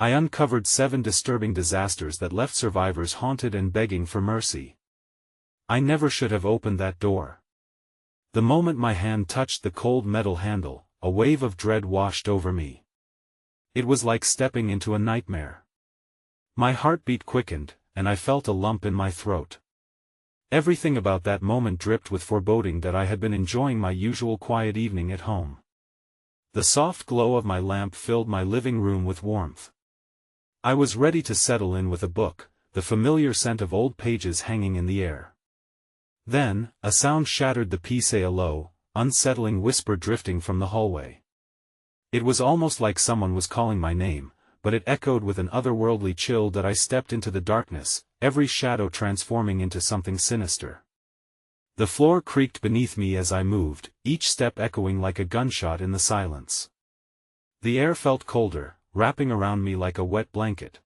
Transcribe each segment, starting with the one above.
I uncovered 7 disturbing disasters that left survivors haunted and begging for mercy. I never should have opened that door. The moment my hand touched the cold metal handle, a wave of dread washed over me. It was like stepping into a nightmare. My heartbeat quickened, and I felt a lump in my throat. Everything about that moment dripped with foreboding that I had been enjoying my usual quiet evening at home. The soft glow of my lamp filled my living room with warmth. I was ready to settle in with a book, the familiar scent of old pages hanging in the air. Then, a sound shattered the peace, a low, unsettling whisper drifting from the hallway. It was almost like someone was calling my name, but it echoed with an otherworldly chill that I stepped into the darkness, every shadow transforming into something sinister. The floor creaked beneath me as I moved, each step echoing like a gunshot in the silence. The air felt colder, wrapping around me like a wet blanket.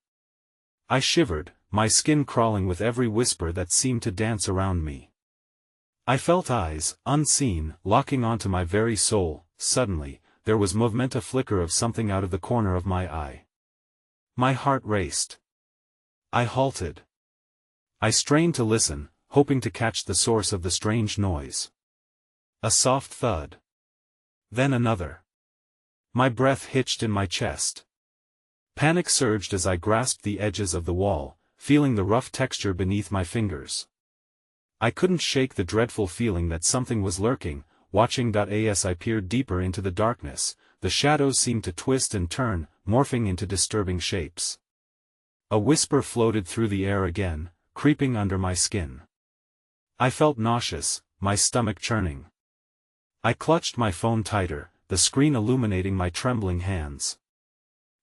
I shivered, my skin crawling with every whisper that seemed to dance around me. I felt eyes, unseen, locking onto my very soul. Suddenly, there was movement, a flicker of something out of the corner of my eye. My heart raced. I halted. I strained to listen, hoping to catch the source of the strange noise. A soft thud. Then another. My breath hitched in my chest. Panic surged as I grasped the edges of the wall, feeling the rough texture beneath my fingers. I couldn't shake the dreadful feeling that something was lurking, watching. As I peered deeper into the darkness, the shadows seemed to twist and turn, morphing into disturbing shapes. A whisper floated through the air again, creeping under my skin. I felt nauseous, my stomach churning. I clutched my phone tighter, the screen illuminating my trembling hands.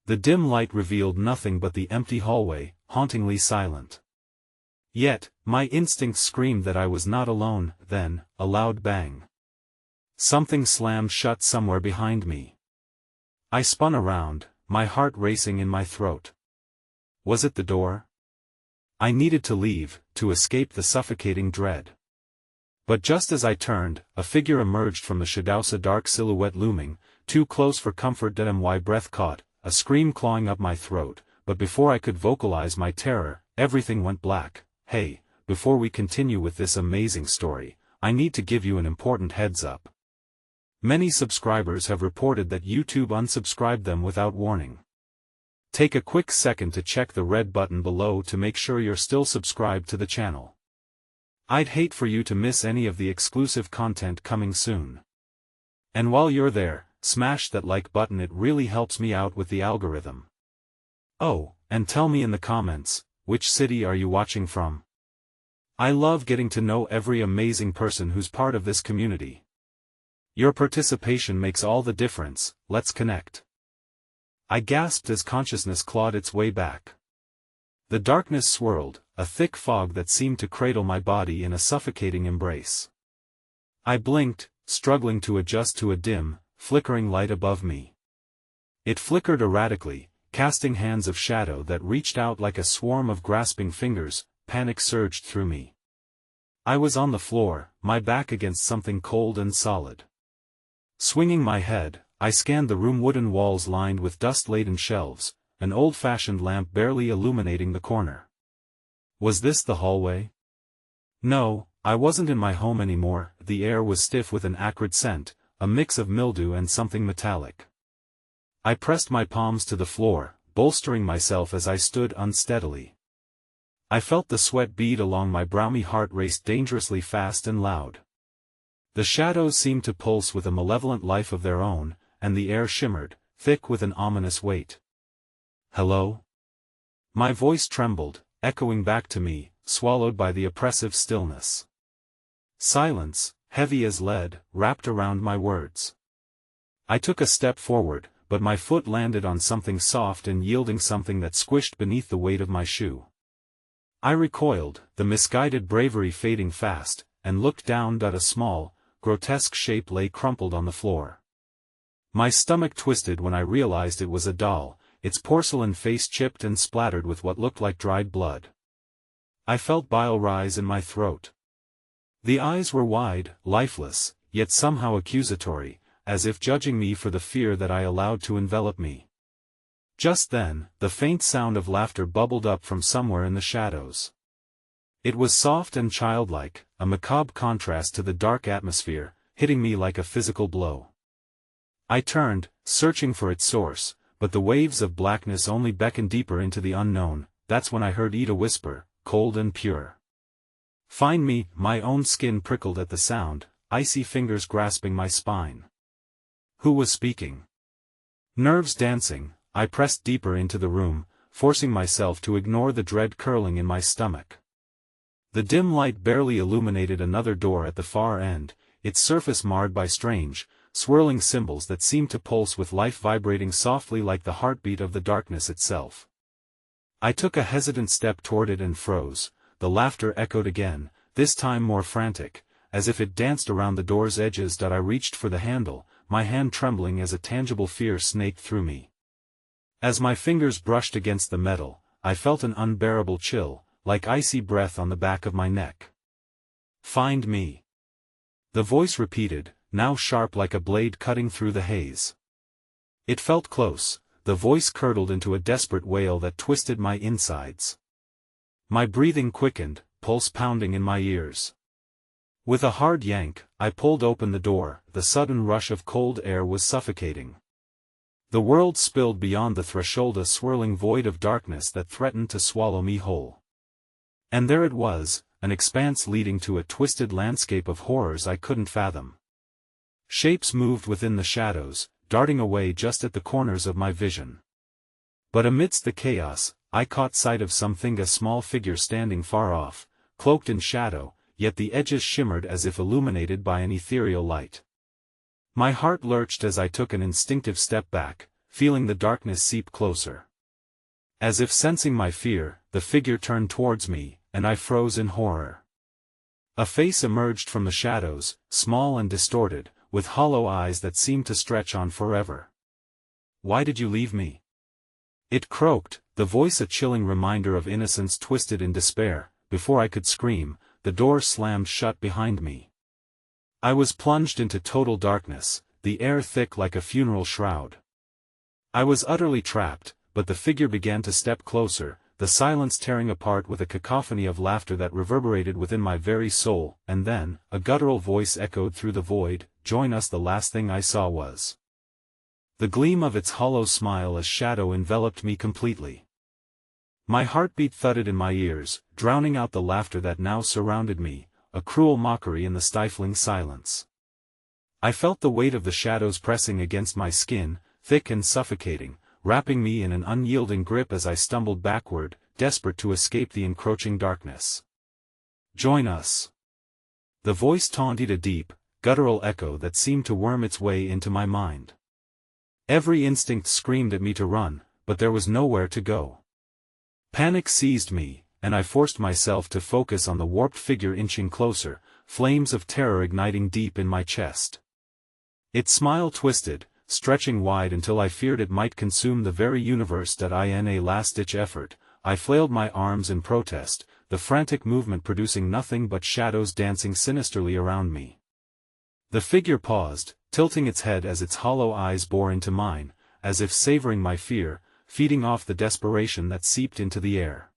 The dim light revealed nothing but the empty hallway, hauntingly silent. Yet, my instincts screamed that I was not alone. Then, a loud bang. Something slammed shut somewhere behind me. I spun around, my heart racing in my throat. Was it the door? I needed to leave, to escape the suffocating dread. But just as I turned, a figure emerged from the shadows, a dark silhouette looming, too close for comfort. My breath caught, a scream clawing up my throat, but before I could vocalize my terror, everything went black. Hey, before we continue with this amazing story, I need to give you an important heads up. Many subscribers have reported that YouTube unsubscribed them without warning. Take a quick second to check the red button below to make sure you're still subscribed to the channel. I'd hate for you to miss any of the exclusive content coming soon. And while you're there, smash that like button, it really helps me out with the algorithm. Oh, and tell me in the comments, which city are you watching from? I love getting to know every amazing person who's part of this community. Your participation makes all the difference. Let's connect. I gasped as consciousness clawed its way back. The darkness swirled, a thick fog that seemed to cradle my body in a suffocating embrace. I blinked, struggling to adjust to a dim, flickering light above me. It flickered erratically, casting hands of shadow that reached out like a swarm of grasping fingers. Panic surged through me. I was on the floor, my back against something cold and solid. Swinging my head, I scanned the room, wooden walls lined with dust-laden shelves, an old-fashioned lamp barely illuminating the corner. Was this the hallway? No, I wasn't in my home anymore. The air was stiff with an acrid scent, a mix of mildew and something metallic. I pressed my palms to the floor, bolstering myself as I stood unsteadily. I felt the sweat bead along my brow, my heart raced dangerously fast and loud. The shadows seemed to pulse with a malevolent life of their own, and the air shimmered, thick with an ominous weight. Hello? My voice trembled, echoing back to me, swallowed by the oppressive stillness. Silence, heavy as lead, wrapped around my words. I took a step forward, but my foot landed on something soft and yielding, something that squished beneath the weight of my shoe. I recoiled, the misguided bravery fading fast, and looked down. A small, grotesque shape lay crumpled on the floor. My stomach twisted when I realized it was a doll, its porcelain face chipped and splattered with what looked like dried blood. I felt bile rise in my throat. The eyes were wide, lifeless, yet somehow accusatory, as if judging me for the fear that I allowed to envelop me. Just then, the faint sound of laughter bubbled up from somewhere in the shadows. It was soft and childlike, a macabre contrast to the dark atmosphere, hitting me like a physical blow. I turned, searching for its source, but the waves of blackness only beckoned deeper into the unknown. That's when I heard Ida whisper, cold and pure. "Find me." My own skin prickled at the sound, icy fingers grasping my spine. Who was speaking? Nerves dancing, I pressed deeper into the room, forcing myself to ignore the dread curling in my stomach. The dim light barely illuminated another door at the far end, its surface marred by strange, swirling symbols that seemed to pulse with life, vibrating softly like the heartbeat of the darkness itself. I took a hesitant step toward it and froze. The laughter echoed again, this time more frantic, as if it danced around the door's edges. I reached for the handle, my hand trembling as a tangible fear snaked through me. As my fingers brushed against the metal, I felt an unbearable chill, like icy breath on the back of my neck. "Find me." The voice repeated, now sharp like a blade cutting through the haze. It felt close, the voice curdled into a desperate wail that twisted my insides. My breathing quickened, pulse pounding in my ears. With a hard yank, I pulled open the door. The sudden rush of cold air was suffocating. The world spilled beyond the threshold, a swirling void of darkness that threatened to swallow me whole. And there it was, an expanse leading to a twisted landscape of horrors I couldn't fathom. Shapes moved within the shadows, darting away just at the corners of my vision. But amidst the chaos, I caught sight of something, a small figure standing far off, cloaked in shadow, yet the edges shimmered as if illuminated by an ethereal light. My heart lurched as I took an instinctive step back, feeling the darkness seep closer. As if sensing my fear, the figure turned towards me, and I froze in horror. A face emerged from the shadows, small and distorted, with hollow eyes that seemed to stretch on forever. "Why did you leave me?" It croaked, the voice a chilling reminder of innocence twisted in despair. Before I could scream, the door slammed shut behind me. I was plunged into total darkness, the air thick like a funeral shroud. I was utterly trapped, but the figure began to step closer, the silence tearing apart with a cacophony of laughter that reverberated within my very soul, and then, a guttural voice echoed through the void, "Join us." The last thing I saw was the gleam of its hollow smile as shadow enveloped me completely. My heartbeat thudded in my ears, drowning out the laughter that now surrounded me, a cruel mockery in the stifling silence. I felt the weight of the shadows pressing against my skin, thick and suffocating, wrapping me in an unyielding grip as I stumbled backward, desperate to escape the encroaching darkness. "Join us." The voice taunted, a deep, guttural echo that seemed to worm its way into my mind. Every instinct screamed at me to run, but there was nowhere to go. Panic seized me, and I forced myself to focus on the warped figure inching closer, flames of terror igniting deep in my chest. Its smile twisted, stretching wide until I feared it might consume the very universe. In a last-ditch effort, I flailed my arms in protest, the frantic movement producing nothing but shadows dancing sinisterly around me. The figure paused, tilting its head as its hollow eyes bore into mine, as if savoring my fear, feeding off the desperation that seeped into the air.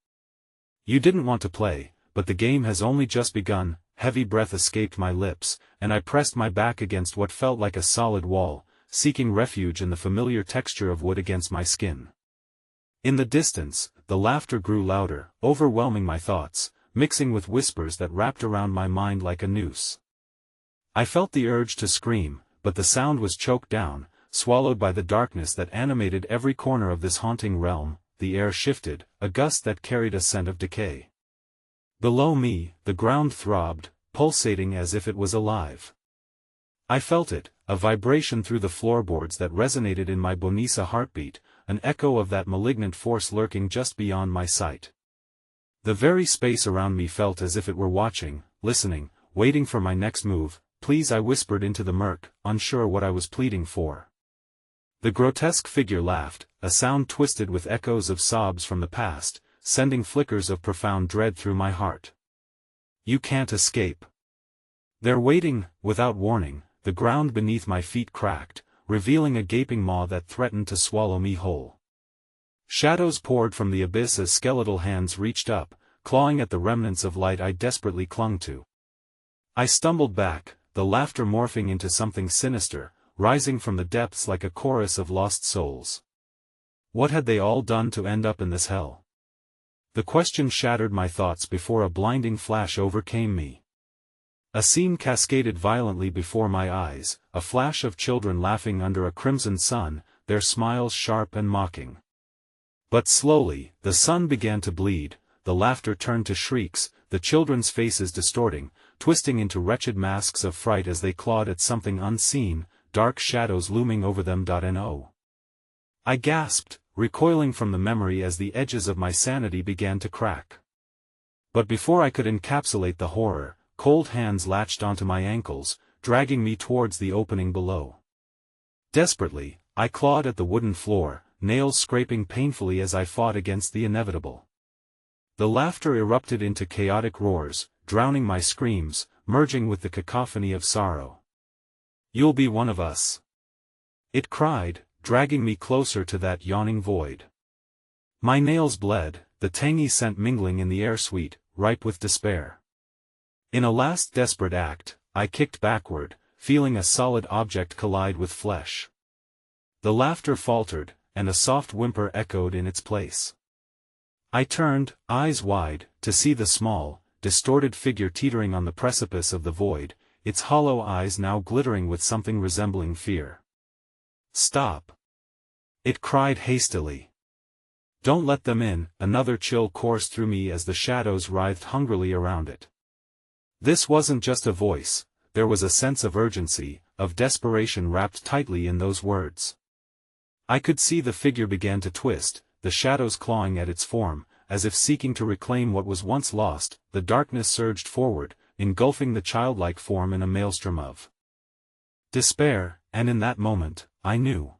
"You didn't want to play, but the game has only just begun." Heavy breath escaped my lips, and I pressed my back against what felt like a solid wall, seeking refuge in the familiar texture of wood against my skin. In the distance, the laughter grew louder, overwhelming my thoughts, mixing with whispers that wrapped around my mind like a noose. I felt the urge to scream, but the sound was choked down, swallowed by the darkness that animated every corner of this haunting realm. The air shifted, a gust that carried a scent of decay. Below me, the ground throbbed, pulsating as if it was alive. I felt it, a vibration through the floorboards that resonated in my Bonisa heartbeat, an echo of that malignant force lurking just beyond my sight. The very space around me felt as if it were watching, listening, waiting for my next move. "Please," I whispered into the murk, unsure what I was pleading for. The grotesque figure laughed, a sound twisted with echoes of sobs from the past, sending flickers of profound dread through my heart. "You can't escape. They're waiting." Without warning, the ground beneath my feet cracked, revealing a gaping maw that threatened to swallow me whole. Shadows poured from the abyss as skeletal hands reached up, clawing at the remnants of light I desperately clung to. I stumbled back, the laughter morphing into something sinister, rising from the depths like a chorus of lost souls. What had they all done to end up in this hell? The question shattered my thoughts before a blinding flash overcame me. A scene cascaded violently before my eyes, a flash of children laughing under a crimson sun, their smiles sharp and mocking. But slowly, the sun began to bleed, the laughter turned to shrieks, the children's faces distorting, twisting into wretched masks of fright as they clawed at something unseen, dark shadows looming over them. No. I gasped, recoiling from the memory as the edges of my sanity began to crack. But before I could encapsulate the horror, cold hands latched onto my ankles, dragging me towards the opening below. Desperately, I clawed at the wooden floor, nails scraping painfully as I fought against the inevitable. The laughter erupted into chaotic roars, drowning my screams, merging with the cacophony of sorrow. "You'll be one of us," it cried, dragging me closer to that yawning void. My nails bled, the tangy scent mingling in the air sweet, ripe with despair. In a last desperate act, I kicked backward, feeling a solid object collide with flesh. The laughter faltered, and a soft whimper echoed in its place. I turned, eyes wide, to see the small, distorted figure teetering on the precipice of the void, its hollow eyes now glittering with something resembling fear. "Stop!" it cried hastily. "Don't let them in." Another chill coursed through me as the shadows writhed hungrily around it. This wasn't just a voice, there was a sense of urgency, of desperation wrapped tightly in those words. I could see the figure began to twist, the shadows clawing at its form, as if seeking to reclaim what was once lost. The darkness surged forward, engulfing the childlike form in a maelstrom of despair, and in that moment, I knew.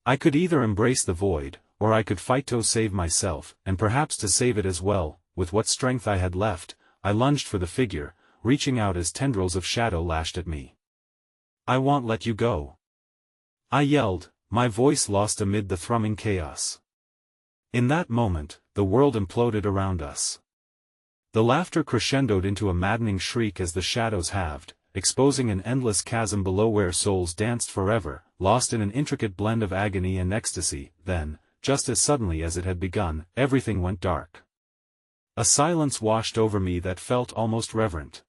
I could either embrace the void, or I could fight to save myself, and perhaps to save it as well. With what strength I had left, I lunged for the figure, reaching out as tendrils of shadow lashed at me. "I won't let you go," I yelled, my voice lost amid the thrumming chaos. In that moment, the world imploded around us. The laughter crescendoed into a maddening shriek as the shadows halved, exposing an endless chasm below where souls danced forever, lost in an intricate blend of agony and ecstasy. Then, just as suddenly as it had begun, everything went dark. A silence washed over me that felt almost reverent.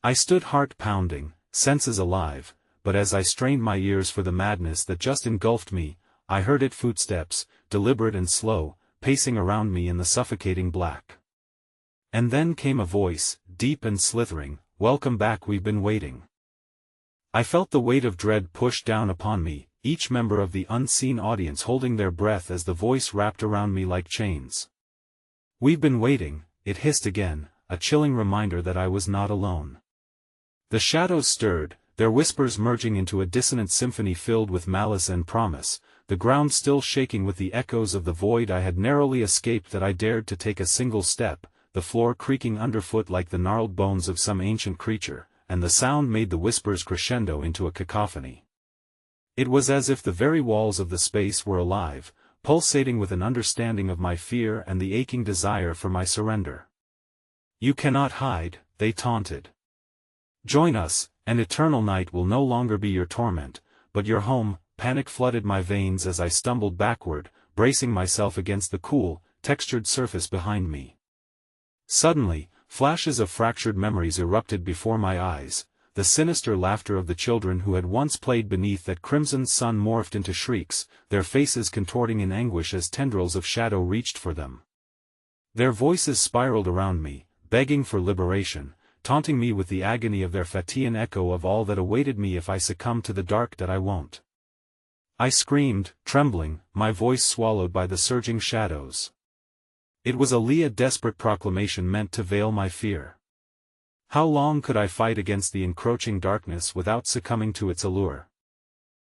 I stood heart pounding, senses alive, but as I strained my ears for the madness that just engulfed me, I heard its footsteps, deliberate and slow, pacing around me in the suffocating black. And then came a voice, deep and slithering, "Welcome back, we've been waiting." I felt the weight of dread push down upon me, each member of the unseen audience holding their breath as the voice wrapped around me like chains. "We've been waiting," it hissed again, a chilling reminder that I was not alone. The shadows stirred, their whispers merging into a dissonant symphony filled with malice and promise, the ground still shaking with the echoes of the void I had narrowly escaped. That I dared to take a single step, the floor creaking underfoot like the gnarled bones of some ancient creature, and the sound made the whispers crescendo into a cacophony. It was as if the very walls of the space were alive, pulsating with an understanding of my fear and the aching desire for my surrender. "You cannot hide," they taunted. "Join us, and eternal night will no longer be your torment, but your home." Panic flooded my veins as I stumbled backward, bracing myself against the cool, textured surface behind me. Suddenly, flashes of fractured memories erupted before my eyes. The sinister laughter of the children who had once played beneath that crimson sun morphed into shrieks, their faces contorting in anguish as tendrils of shadow reached for them. Their voices spiraled around me, begging for liberation, taunting me with the agony of their Fatian echo of all that awaited me if I succumbed to the dark. That I won't. I screamed, trembling, my voice swallowed by the surging shadows. It was a desperate proclamation meant to veil my fear. How long could I fight against the encroaching darkness without succumbing to its allure?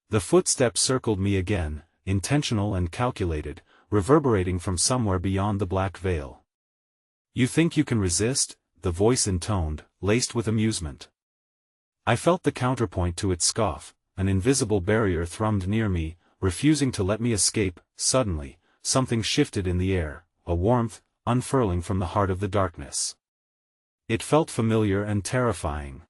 The footsteps circled me again, intentional and calculated, reverberating from somewhere beyond the black veil. "You think you can resist?" the voice intoned, laced with amusement. I felt the counterpoint to its scoff. An invisible barrier thrummed near me, refusing to let me escape. Suddenly, something shifted in the air, a warmth, unfurling from the heart of the darkness. It felt familiar and terrifying.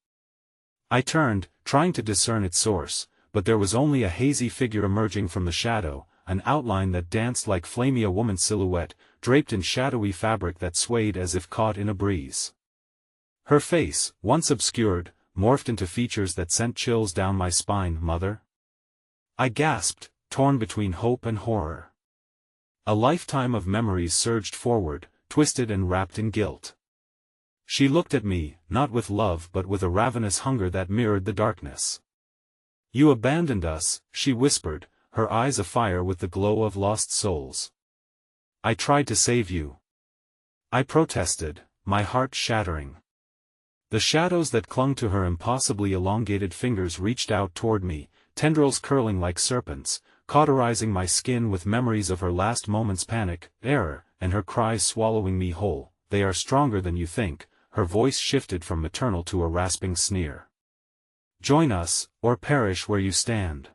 I turned, trying to discern its source, but there was only a hazy figure emerging from the shadow, an outline that danced like flamy a woman's silhouette, draped in shadowy fabric that swayed as if caught in a breeze. Her face, once obscured, morphed into features that sent chills down my spine. Mother? I gasped, torn between hope and horror. A lifetime of memories surged forward, twisted and wrapped in guilt. She looked at me, not with love but with a ravenous hunger that mirrored the darkness. You abandoned us, she whispered, her eyes afire with the glow of lost souls. I tried to save you. I protested, my heart shattering. The shadows that clung to her impossibly elongated fingers reached out toward me, tendrils curling like serpents, cauterizing my skin with memories of her last moment's panic, error, and her cries swallowing me whole. They are stronger than you think. Her voice shifted from maternal to a rasping sneer. Join us, or perish where you stand.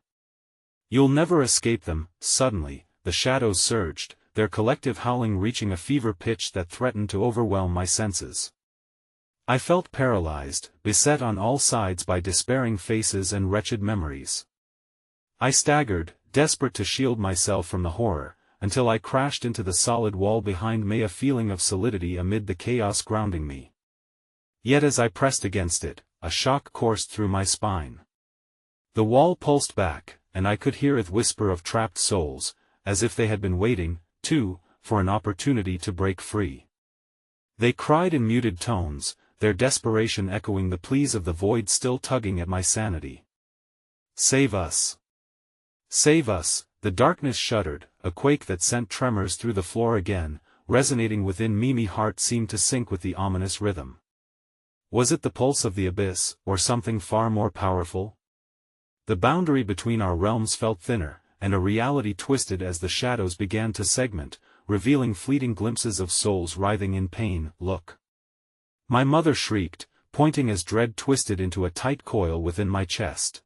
You'll never escape them. Suddenly, the shadows surged, their collective howling reaching a fever pitch that threatened to overwhelm my senses. I felt paralyzed, beset on all sides by despairing faces and wretched memories. I staggered, desperate to shield myself from the horror, until I crashed into the solid wall behind me, a feeling of solidity amid the chaos grounding me. Yet as I pressed against it, a shock coursed through my spine. The wall pulsed back, and I could hear it whisper of trapped souls, as if they had been waiting, too, for an opportunity to break free. They cried in muted tones, their desperation echoing the pleas of the void still tugging at my sanity. Save us! Save us! The darkness shuddered, a quake that sent tremors through the floor again, resonating within me. My heart seemed to sync with the ominous rhythm. Was it the pulse of the abyss, or something far more powerful? The boundary between our realms felt thinner, and a reality twisted as the shadows began to segment, revealing fleeting glimpses of souls writhing in pain. Look! My mother shrieked, pointing as dread twisted into a tight coil within my chest.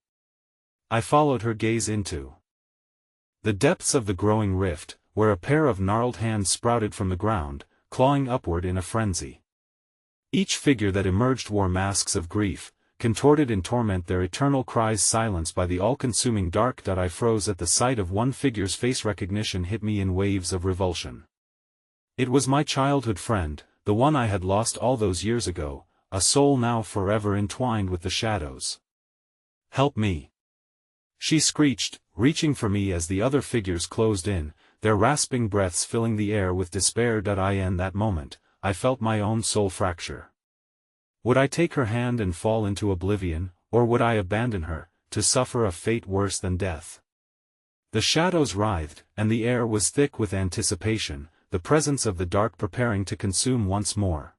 I followed her gaze into the depths of the growing rift, where a pair of gnarled hands sprouted from the ground, clawing upward in a frenzy. Each figure that emerged wore masks of grief, contorted in torment, their eternal cries silenced by the all-consuming dark. I froze at the sight of one figure's face. Recognition hit me in waves of revulsion. It was my childhood friend, the one I had lost all those years ago, a soul now forever entwined with the shadows. Help me! She screeched, reaching for me as the other figures closed in, their rasping breaths filling the air with despair. In that moment, I felt my own soul fracture. Would I take her hand and fall into oblivion, or would I abandon her, to suffer a fate worse than death? The shadows writhed, and the air was thick with anticipation, the presence of the dark preparing to consume once more.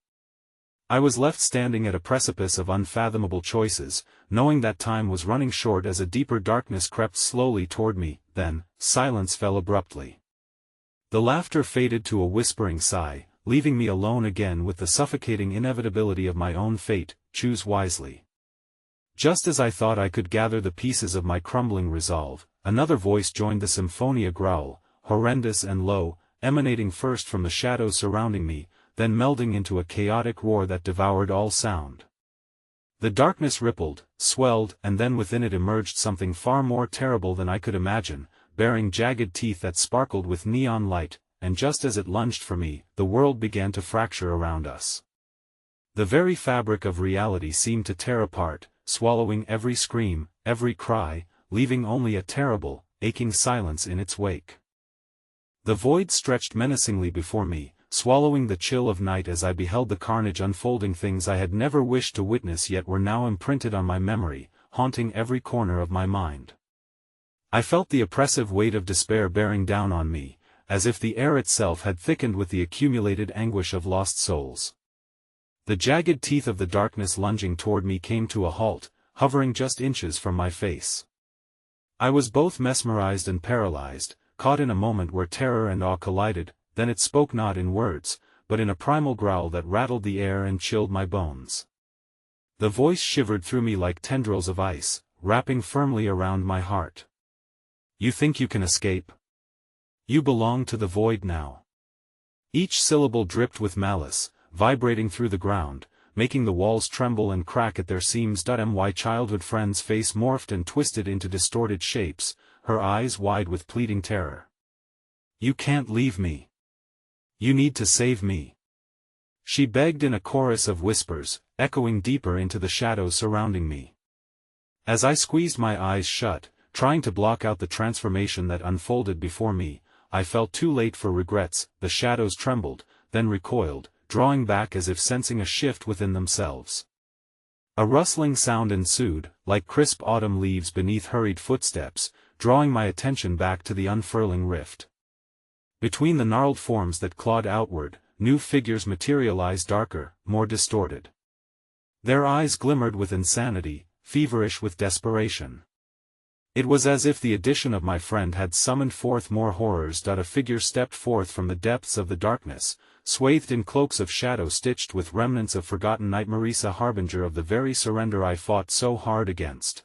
I was left standing at a precipice of unfathomable choices, knowing that time was running short as a deeper darkness crept slowly toward me. Then, silence fell abruptly. The laughter faded to a whispering sigh, leaving me alone again with the suffocating inevitability of my own fate. Choose wisely. Just as I thought I could gather the pieces of my crumbling resolve, another voice joined the symphony, a growl, horrendous and low, emanating first from the shadows surrounding me, then melding into a chaotic roar that devoured all sound. The darkness rippled, swelled, and then within it emerged something far more terrible than I could imagine, bearing jagged teeth that sparkled with neon light, and just as it lunged for me, the world began to fracture around us. The very fabric of reality seemed to tear apart, swallowing every scream, every cry, leaving only a terrible, aching silence in its wake. The void stretched menacingly before me, swallowing the chill of night as I beheld the carnage unfolding. Things I had never wished to witness yet were now imprinted on my memory, haunting every corner of my mind. I felt the oppressive weight of despair bearing down on me, as if the air itself had thickened with the accumulated anguish of lost souls. The jagged teeth of the darkness lunging toward me came to a halt, hovering just inches from my face. I was both mesmerized and paralyzed, caught in a moment where terror and awe collided. Then it spoke not in words, but in a primal growl that rattled the air and chilled my bones. The voice shivered through me like tendrils of ice, wrapping firmly around my heart. You think you can escape? You belong to the void now. Each syllable dripped with malice, vibrating through the ground, making the walls tremble and crack at their seams. My childhood friend's face morphed and twisted into distorted shapes, her eyes wide with pleading terror. You can't leave me. You need to save me. She begged in a chorus of whispers, echoing deeper into the shadows surrounding me. As I squeezed my eyes shut, trying to block out the transformation that unfolded before me, I felt too late for regrets. The shadows trembled, then recoiled, drawing back as if sensing a shift within themselves. A rustling sound ensued, like crisp autumn leaves beneath hurried footsteps, drawing my attention back to the unfurling rift. Between the gnarled forms that clawed outward, new figures materialized, darker, more distorted. Their eyes glimmered with insanity, feverish with desperation. It was as if the addition of my friend had summoned forth more horrors. A figure stepped forth from the depths of the darkness, swathed in cloaks of shadow stitched with remnants of forgotten night. Marisa, harbinger of the very surrender I fought so hard against.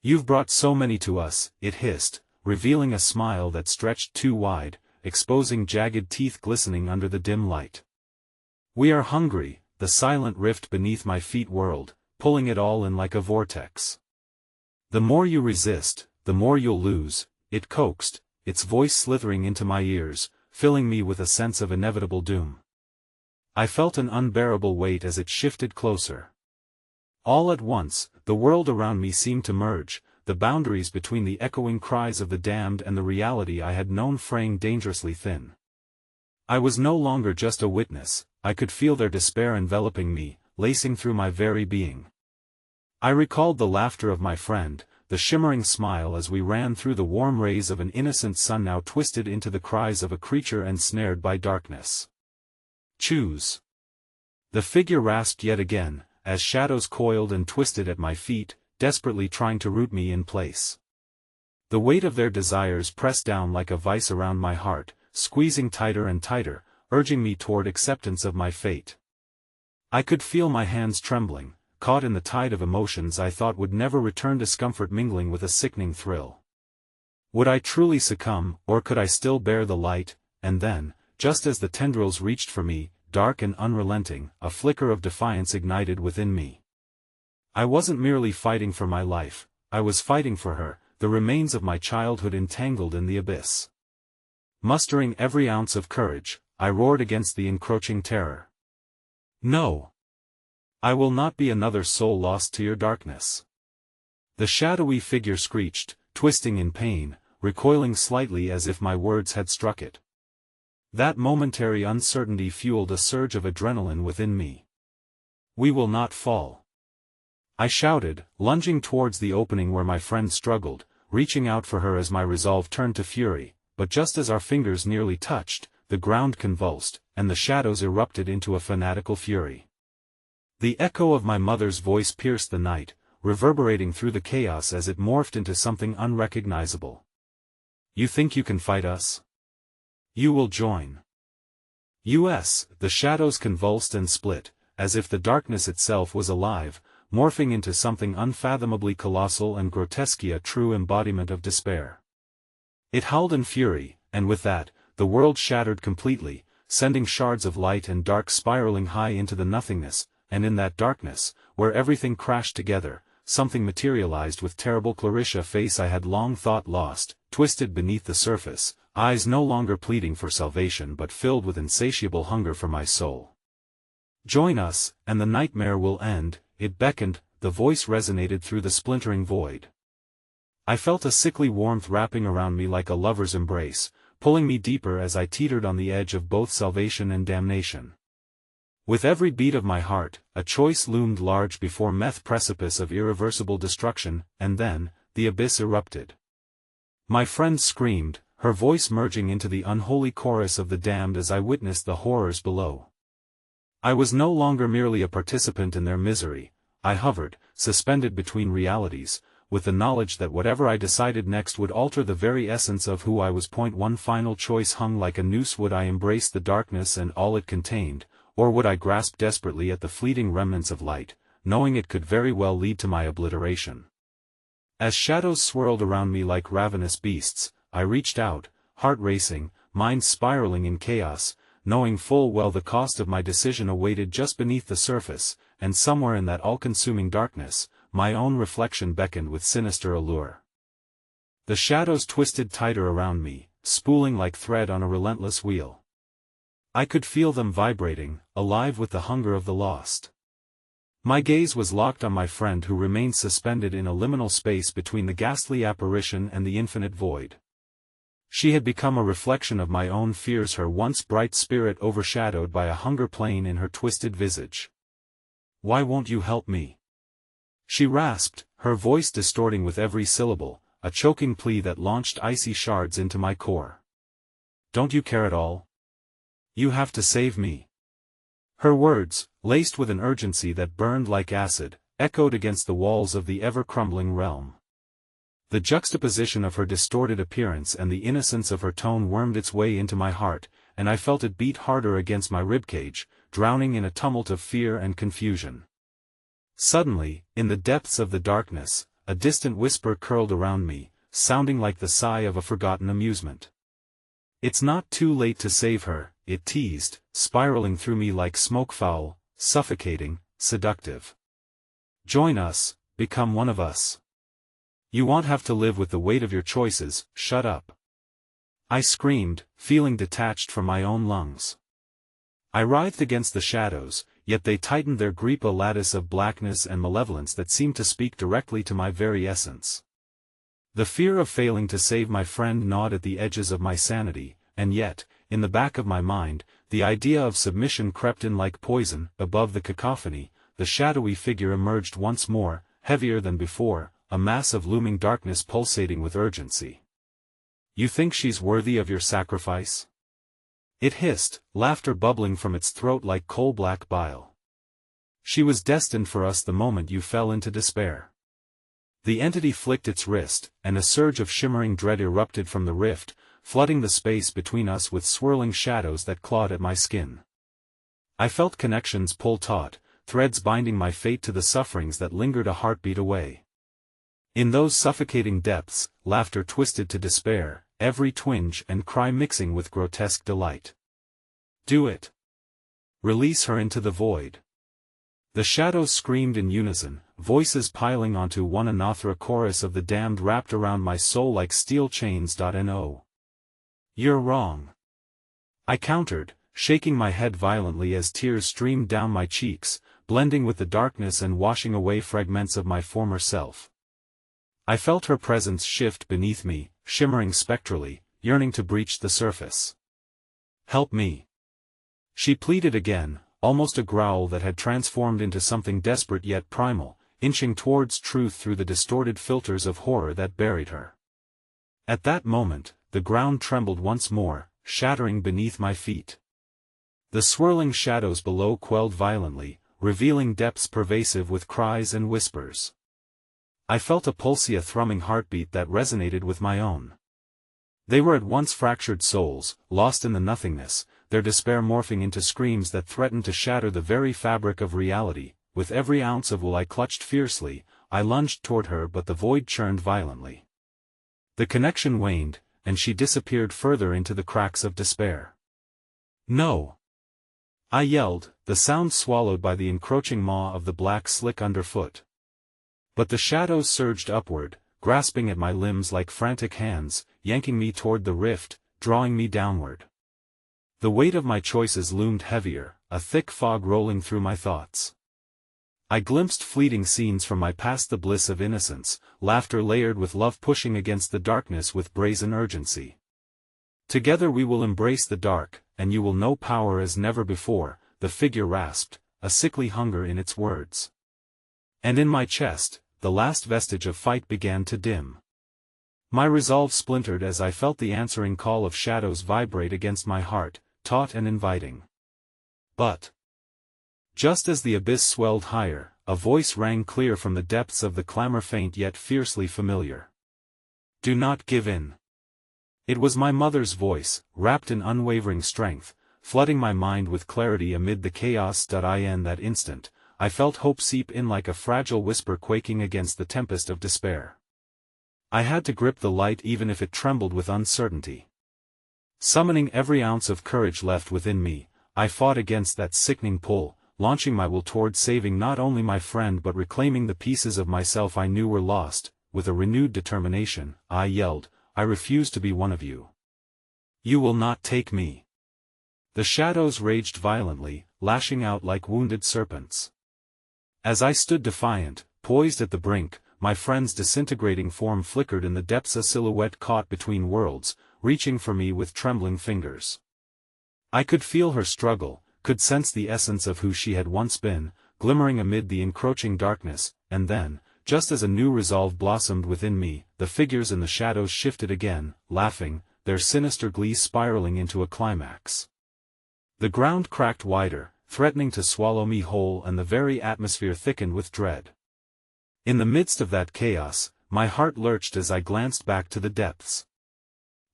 You've brought so many to us, it hissed, revealing a smile that stretched too wide, exposing jagged teeth glistening under the dim light. We are hungry. The silent rift beneath my feet whirled, pulling it all in like a vortex. The more you resist, the more you'll lose, it coaxed, its voice slithering into my ears, filling me with a sense of inevitable doom. I felt an unbearable weight as it shifted closer. All at once, the world around me seemed to merge, the boundaries between the echoing cries of the damned and the reality I had known fraying dangerously thin. I was no longer just a witness, I could feel their despair enveloping me, lacing through my very being. I recalled the laughter of my friend, the shimmering smile as we ran through the warm rays of an innocent sun, now twisted into the cries of a creature ensnared by darkness. Choose. The figure rasped yet again, as shadows coiled and twisted at my feet, desperately trying to root me in place. The weight of their desires pressed down like a vice around my heart, squeezing tighter and tighter, urging me toward acceptance of my fate. I could feel my hands trembling, caught in the tide of emotions I thought would never return, discomfort mingling with a sickening thrill. Would I truly succumb, or could I still bear the light? And then, just as the tendrils reached for me, dark and unrelenting, a flicker of defiance ignited within me. I wasn't merely fighting for my life, I was fighting for her, the remains of my childhood entangled in the abyss. Mustering every ounce of courage, I roared against the encroaching terror. No! I will not be another soul lost to your darkness. The shadowy figure screeched, twisting in pain, recoiling slightly as if my words had struck it. That momentary uncertainty fueled a surge of adrenaline within me. We will not fall. I shouted, lunging towards the opening where my friend struggled, reaching out for her as my resolve turned to fury, but just as our fingers nearly touched, the ground convulsed, and the shadows erupted into a fanatical fury. The echo of my mother's voice pierced the night, reverberating through the chaos as it morphed into something unrecognizable. You think you can fight us? You will join. The shadows convulsed and split, as if the darkness itself was alive, morphing into something unfathomably colossal and grotesque, a true embodiment of despair. It howled in fury, and with that, the world shattered completely, sending shards of light and dark spiraling high into the nothingness, and in that darkness, where everything crashed together, something materialized with terrible Clarissa, face I had long thought lost, twisted beneath the surface, eyes no longer pleading for salvation but filled with insatiable hunger for my soul. Join us, and the nightmare will end, it beckoned, the voice resonated through the splintering void. I felt a sickly warmth wrapping around me like a lover's embrace, pulling me deeper as I teetered on the edge of both salvation and damnation. With every beat of my heart, a choice loomed large before me, precipice of irreversible destruction, and then, the abyss erupted. My friend screamed, her voice merging into the unholy chorus of the damned as I witnessed the horrors below. I was no longer merely a participant in their misery, I hovered, suspended between realities, with the knowledge that whatever I decided next would alter the very essence of who I was. One final choice hung like a noose: would I embrace the darkness and all it contained, or would I grasp desperately at the fleeting remnants of light, knowing it could very well lead to my obliteration? As shadows swirled around me like ravenous beasts, I reached out, heart racing, mind spiraling in chaos, knowing full well the cost of my decision awaited just beneath the surface, and somewhere in that all-consuming darkness, my own reflection beckoned with sinister allure. The shadows twisted tighter around me, spooling like thread on a relentless wheel. I could feel them vibrating, alive with the hunger of the lost. My gaze was locked on my friend who remained suspended in a liminal space between the ghastly apparition and the infinite void. She had become a reflection of my own fears, her once bright spirit overshadowed by a hunger plane in her twisted visage. "Why won't you help me?" she rasped, her voice distorting with every syllable, a choking plea that launched icy shards into my core. "Don't you care at all? You have to save me." Her words, laced with an urgency that burned like acid, echoed against the walls of the ever-crumbling realm. The juxtaposition of her distorted appearance and the innocence of her tone wormed its way into my heart, and I felt it beat harder against my ribcage, drowning in a tumult of fear and confusion. Suddenly, in the depths of the darkness, a distant whisper curled around me, sounding like the sigh of a forgotten amusement. "It's not too late to save her," it teased, spiraling through me like smoke-foul, suffocating, seductive. "Join us, become one of us. You won't have to live with the weight of your choices, shut up." I screamed, feeling detached from my own lungs. I writhed against the shadows, yet they tightened their grip, a lattice of blackness and malevolence that seemed to speak directly to my very essence. The fear of failing to save my friend gnawed at the edges of my sanity, and yet, in the back of my mind, the idea of submission crept in like poison. Above the cacophony, the shadowy figure emerged once more, heavier than before, a mass of looming darkness pulsating with urgency. "You think she's worthy of your sacrifice?" it hissed, laughter bubbling from its throat like coal-black bile. "She was destined for us the moment you fell into despair." The entity flicked its wrist, and a surge of shimmering dread erupted from the rift, flooding the space between us with swirling shadows that clawed at my skin. I felt connections pull taut, threads binding my fate to the sufferings that lingered a heartbeat away. In those suffocating depths, laughter twisted to despair, every twinge and cry mixing with grotesque delight. "Do it! Release her into the void!" The shadows screamed in unison, voices piling onto one another, a chorus of the damned wrapped around my soul like steel chains. No. "You're wrong," I countered, shaking my head violently as tears streamed down my cheeks, blending with the darkness and washing away fragments of my former self. I felt her presence shift beneath me, shimmering spectrally, yearning to breach the surface. "Help me," she pleaded again, almost a growl that had transformed into something desperate yet primal, inching towards truth through the distorted filters of horror that buried her. At that moment, the ground trembled once more, shattering beneath my feet. The swirling shadows below quelled violently, revealing depths pervasive with cries and whispers. I felt a pulsea thrumming heartbeat that resonated with my own. They were at once fractured souls, lost in the nothingness, their despair morphing into screams that threatened to shatter the very fabric of reality. With every ounce of will I clutched fiercely, I lunged toward her, but the void churned violently. The connection waned, and she disappeared further into the cracks of despair. "No!" I yelled, the sound swallowed by the encroaching maw of the black slick underfoot. But the shadows surged upward, grasping at my limbs like frantic hands, yanking me toward the rift, drawing me downward. The weight of my choices loomed heavier, a thick fog rolling through my thoughts. I glimpsed fleeting scenes from my past, the bliss of innocence, laughter layered with love pushing against the darkness with brazen urgency. "Together we will embrace the dark, and you will know power as never before," the figure rasped, a sickly hunger in its words. And in my chest, the last vestige of fight began to dim. My resolve splintered as I felt the answering call of shadows vibrate against my heart, taut and inviting. But just as the abyss swelled higher, a voice rang clear from the depths of the clamor, faint yet fiercely familiar. "Do not give in." It was my mother's voice, wrapped in unwavering strength, flooding my mind with clarity amid the chaos. In that instant, I felt hope seep in like a fragile whisper quaking against the tempest of despair. I had to grip the light even if it trembled with uncertainty. Summoning every ounce of courage left within me, I fought against that sickening pull, launching my will toward saving not only my friend but reclaiming the pieces of myself I knew were lost. With a renewed determination, I yelled, "I refuse to be one of you. You will not take me." The shadows raged violently, lashing out like wounded serpents. As I stood defiant, poised at the brink, my friend's disintegrating form flickered in the depths, a silhouette caught between worlds, reaching for me with trembling fingers. I could feel her struggle, could sense the essence of who she had once been, glimmering amid the encroaching darkness, and then, just as a new resolve blossomed within me, the figures in the shadows shifted again, laughing, their sinister glee spiraling into a climax. The ground cracked wider, threatening to swallow me whole, and the very atmosphere thickened with dread. In the midst of that chaos, my heart lurched as I glanced back to the depths.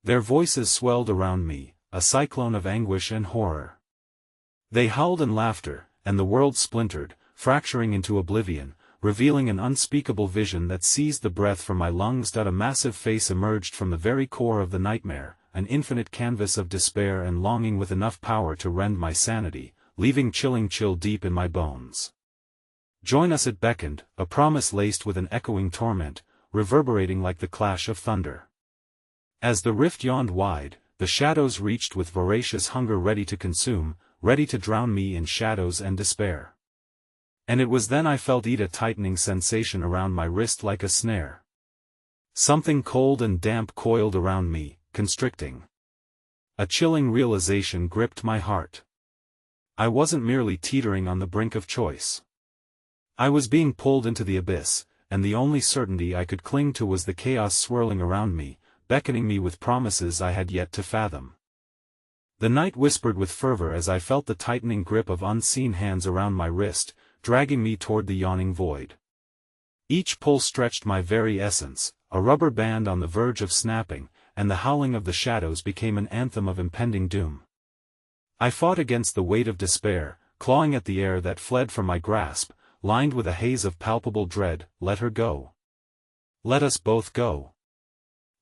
Their voices swelled around me, a cyclone of anguish and horror. They howled in laughter, and the world splintered, fracturing into oblivion, revealing an unspeakable vision that seized the breath from my lungs. A massive face emerged from the very core of the nightmare, an infinite canvas of despair and longing with enough power to rend my sanity, leaving chilling chill deep in my bones. "Join us," it beckoned, a promise laced with an echoing torment, reverberating like the clash of thunder. As the rift yawned wide, the shadows reached with voracious hunger, ready to consume, ready to drown me in shadows and despair. And it was then I felt a tightening sensation around my wrist like a snare. Something cold and damp coiled around me, constricting. A chilling realization gripped my heart. I wasn't merely teetering on the brink of choice. I was being pulled into the abyss, and the only certainty I could cling to was the chaos swirling around me, beckoning me with promises I had yet to fathom. The night whispered with fervor as I felt the tightening grip of unseen hands around my wrist, dragging me toward the yawning void. Each pull stretched my very essence, a rubber band on the verge of snapping, and the howling of the shadows became an anthem of impending doom. I fought against the weight of despair, clawing at the air that fled from my grasp, lined with a haze of palpable dread. "Let her go. Let us both go,"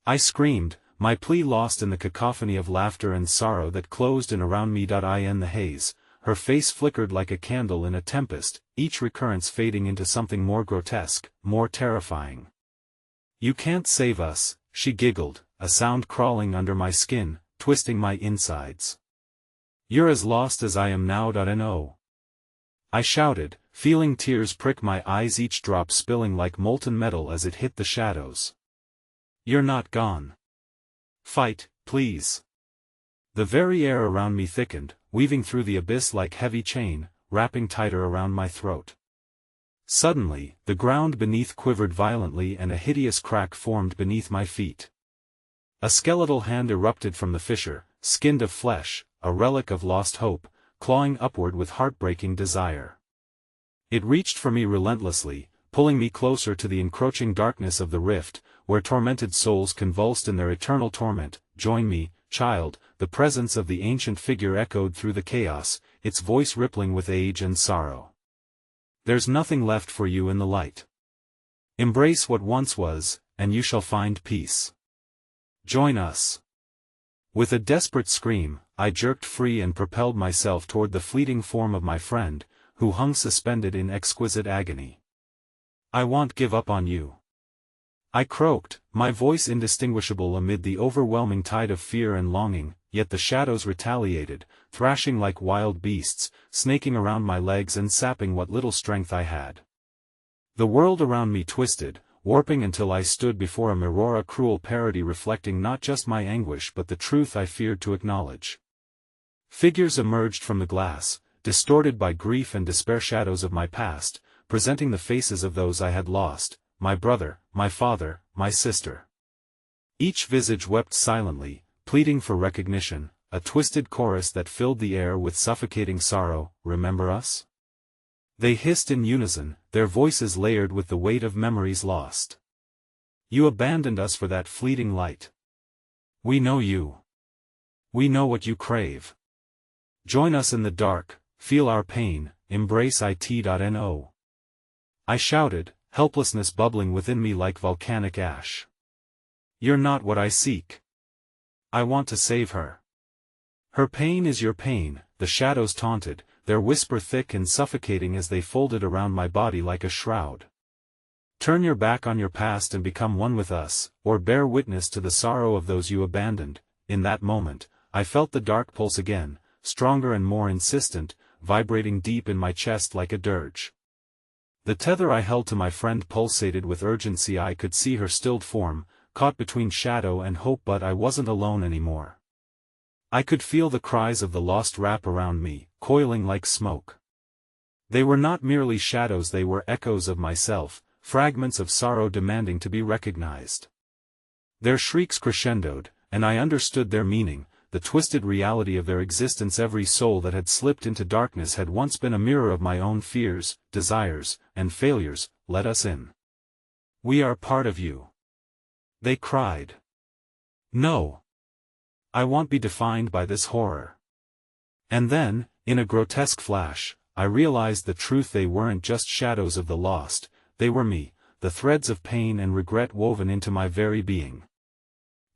I screamed, my plea lost in the cacophony of laughter and sorrow that closed in around me. In the haze, her face flickered like a candle in a tempest, each recurrence fading into something more grotesque, more terrifying. "You can't save us," she giggled, a sound crawling under my skin, twisting my insides. "You're as lost as I am now. No," I shouted, feeling tears prick my eyes, each drop spilling like molten metal as it hit the shadows. "You're not gone. Fight, please." The very air around me thickened, weaving through the abyss like heavy chain, wrapping tighter around my throat. Suddenly, the ground beneath quivered violently and a hideous crack formed beneath my feet. A skeletal hand erupted from the fissure, skinned of flesh, a relic of lost hope, clawing upward with heartbreaking desire. It reached for me relentlessly, pulling me closer to the encroaching darkness of the rift, where tormented souls convulsed in their eternal torment. "Join me, child," the presence of the ancient figure echoed through the chaos, its voice rippling with age and sorrow. "There's nothing left for you in the light. Embrace what once was, and you shall find peace. Join us." With a desperate scream, I jerked free and propelled myself toward the fleeting form of my friend, who hung suspended in exquisite agony. "I won't give up on you," I croaked, my voice indistinguishable amid the overwhelming tide of fear and longing, yet the shadows retaliated, thrashing like wild beasts, snaking around my legs and sapping what little strength I had. The world around me twisted, warping until I stood before a mirror, a cruel parody reflecting not just my anguish but the truth I feared to acknowledge. Figures emerged from the glass, distorted by grief and despair, shadows of my past, presenting the faces of those I had lost, my brother, my father, my sister. Each visage wept silently, pleading for recognition, a twisted chorus that filled the air with suffocating sorrow. "Remember us?" They hissed in unison, their voices layered with the weight of memories lost. "You abandoned us for that fleeting light. We know you. We know what you crave. Join us in the dark, feel our pain, embrace it. I shouted, helplessness bubbling within me like volcanic ash. "You're not what I seek. I want to save her." Her pain is your pain, the shadows taunted, their whisper thick and suffocating as they folded around my body like a shroud. Turn your back on your past and become one with us, or bear witness to the sorrow of those you abandoned. In that moment, I felt the dark pulse again, stronger and more insistent, vibrating deep in my chest like a dirge. The tether I held to my friend pulsated with urgency. I could see her stilled form, caught between shadow and hope, but I wasn't alone anymore. I could feel the cries of the lost wrap around me, coiling like smoke. They were not merely shadows, they were echoes of myself, fragments of sorrow demanding to be recognized. Their shrieks crescendoed, and I understood their meaning, the twisted reality of their existence. Every soul that had slipped into darkness had once been a mirror of my own fears, desires, and failures. Let us in. We are part of you. They cried. No. I won't be defined by this horror. And then, in a grotesque flash, I realized the truth. They weren't just shadows of the lost, they were me, the threads of pain and regret woven into my very being.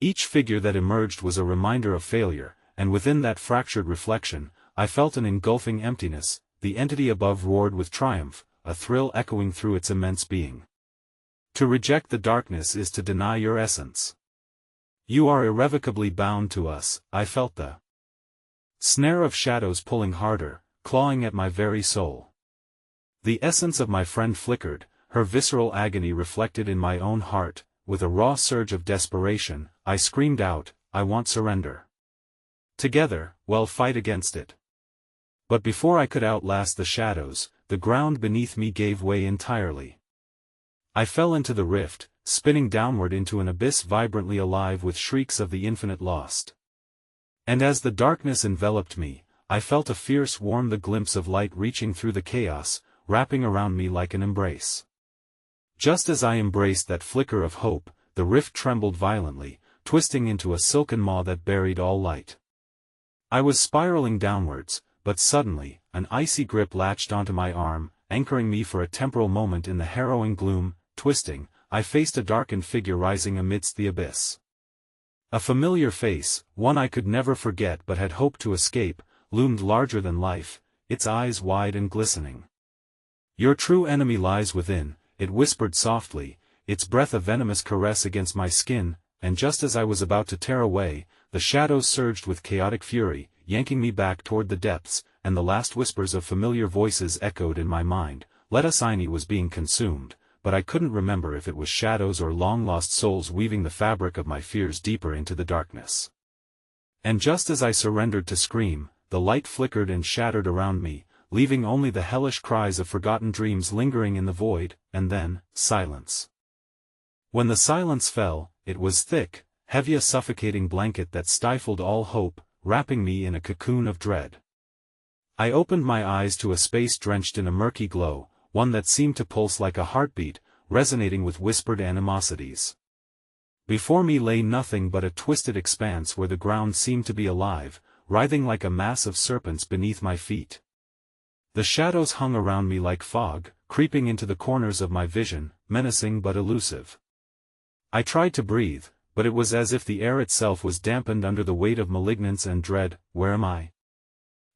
Each figure that emerged was a reminder of failure, and within that fractured reflection, I felt an engulfing emptiness. The entity above roared with triumph, a thrill echoing through its immense being. To reject the darkness is to deny your essence. You are irrevocably bound to us. I felt the snare of shadows pulling harder, clawing at my very soul. The essence of my friend flickered, her visceral agony reflected in my own heart. With a raw surge of desperation, I screamed out, I won't surrender. Together, we'll fight against it. But before I could outlast the shadows, the ground beneath me gave way entirely. I fell into the rift, spinning downward into an abyss vibrantly alive with shrieks of the infinite lost. And as the darkness enveloped me, I felt a fierce warm glimpse of light reaching through the chaos, wrapping around me like an embrace. Just as I embraced that flicker of hope, the rift trembled violently, twisting into a silken maw that buried all light. I was spiraling downwards, but suddenly, an icy grip latched onto my arm, anchoring me for a temporal moment in the harrowing gloom. Twisting, I faced a darkened figure rising amidst the abyss. A familiar face, one I could never forget but had hoped to escape, loomed larger than life, its eyes wide and glistening. Your true enemy lies within, it whispered softly, its breath a venomous caress against my skin, and just as I was about to tear away, the shadows surged with chaotic fury, yanking me back toward the depths, and the last whispers of familiar voices echoed in my mind. Lettucini was being consumed, but I couldn't remember if it was shadows or long-lost souls weaving the fabric of my fears deeper into the darkness. And just as I surrendered to scream, the light flickered and shattered around me, leaving only the hellish cries of forgotten dreams lingering in the void, and then, silence. When the silence fell, it was thick, heavy, a suffocating blanket that stifled all hope, wrapping me in a cocoon of dread. I opened my eyes to a space drenched in a murky glow, one that seemed to pulse like a heartbeat, resonating with whispered animosities. Before me lay nothing but a twisted expanse where the ground seemed to be alive, writhing like a mass of serpents beneath my feet. The shadows hung around me like fog, creeping into the corners of my vision, menacing but elusive. I tried to breathe, but it was as if the air itself was dampened under the weight of malignance and dread. Where am I?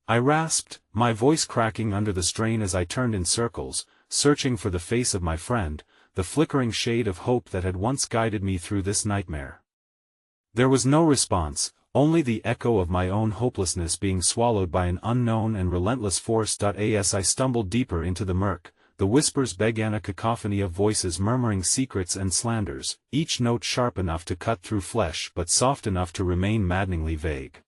I rasped, my voice cracking under the strain as I turned in circles, searching for the face of my friend, the flickering shade of hope that had once guided me through this nightmare. There was no response, only the echo of my own hopelessness being swallowed by an unknown and relentless force. As I stumbled deeper into the murk, the whispers began, a cacophony of voices murmuring secrets and slanders, each note sharp enough to cut through flesh but soft enough to remain maddeningly vague.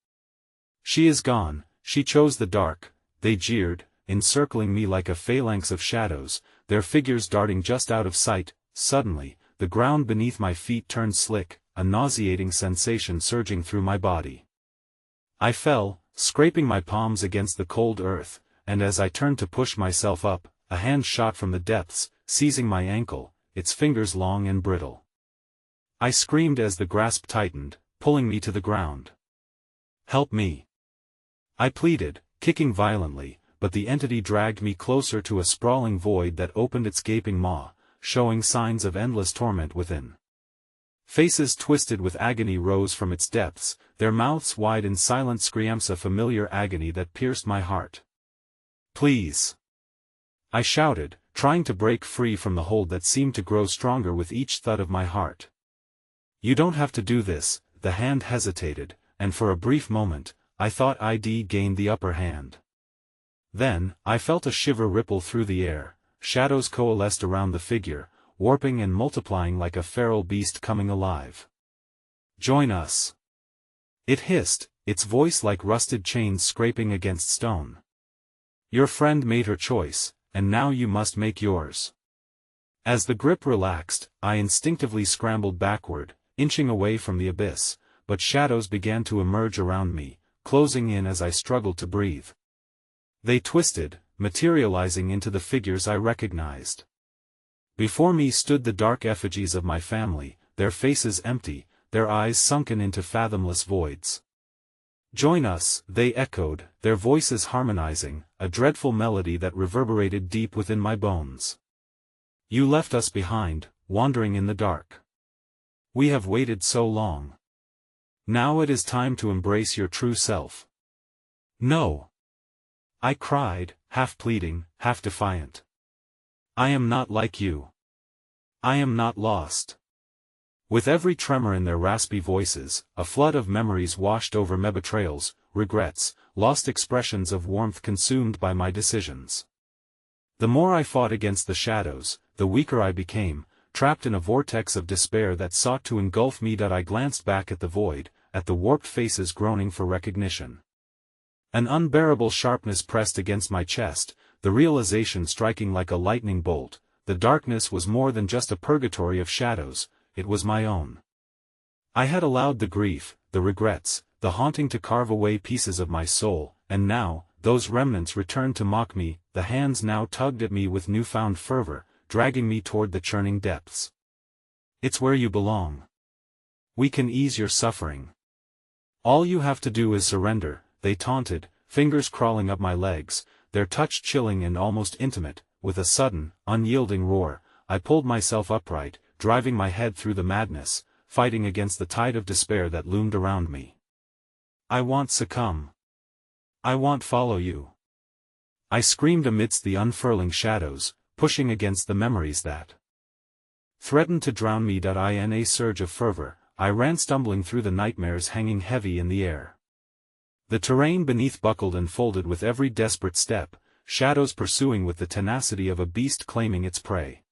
She is gone, she chose the dark, they jeered, encircling me like a phalanx of shadows, their figures darting just out of sight. Suddenly, the ground beneath my feet turned slick, a nauseating sensation surging through my body. I fell, scraping my palms against the cold earth, and as I turned to push myself up, a hand shot from the depths, seizing my ankle, its fingers long and brittle. I screamed as the grasp tightened, pulling me to the ground. Help me! I pleaded, kicking violently, but the entity dragged me closer to a sprawling void that opened its gaping maw, showing signs of endless torment within. Faces twisted with agony rose from its depths, their mouths wide in silent screams, a familiar agony that pierced my heart. "Please!" I shouted, trying to break free from the hold that seemed to grow stronger with each thud of my heart. "You don't have to do this." The hand hesitated, and for a brief moment, I thought I'd gained the upper hand. Then, I felt a shiver ripple through the air, shadows coalesced around the figure, warping and multiplying like a feral beast coming alive. "Join us!" It hissed, its voice like rusted chains scraping against stone. "Your friend made her choice, and now you must make yours." As the grip relaxed, I instinctively scrambled backward, inching away from the abyss, but shadows began to emerge around me, closing in as I struggled to breathe. They twisted, materializing into the figures I recognized. Before me stood the dark effigies of my family, their faces empty, their eyes sunken into fathomless voids. "Join us," they echoed, their voices harmonizing, a dreadful melody that reverberated deep within my bones. "You left us behind, wandering in the dark. We have waited so long. Now it is time to embrace your true self." "No!" I cried, half pleading, half defiant. "I am not like you. I am not lost." With every tremor in their raspy voices, a flood of memories washed over me, betrayals, regrets, lost expressions of warmth consumed by my decisions. The more I fought against the shadows, the weaker I became, trapped in a vortex of despair that sought to engulf me. I glanced back at the void, at the warped faces groaning for recognition. An unbearable sharpness pressed against my chest, the realization striking like a lightning bolt: the darkness was more than just a purgatory of shadows, it was my own. I had allowed the grief, the regrets, the haunting to carve away pieces of my soul, and now, those remnants returned to mock me. The hands now tugged at me with newfound fervor, dragging me toward the churning depths. "It's where you belong. We can ease your suffering. All you have to do is surrender," they taunted, fingers crawling up my legs, their touch chilling and almost intimate. With a sudden, unyielding roar, I pulled myself upright, driving my head through the madness, fighting against the tide of despair that loomed around me. "I won't succumb. I won't follow you," I screamed amidst the unfurling shadows, pushing against the memories that threatened to drown me. In a surge of fervor, I ran stumbling through the nightmares hanging heavy in the air. The terrain beneath buckled and folded with every desperate step, shadows pursuing with the tenacity of a beast claiming its prey.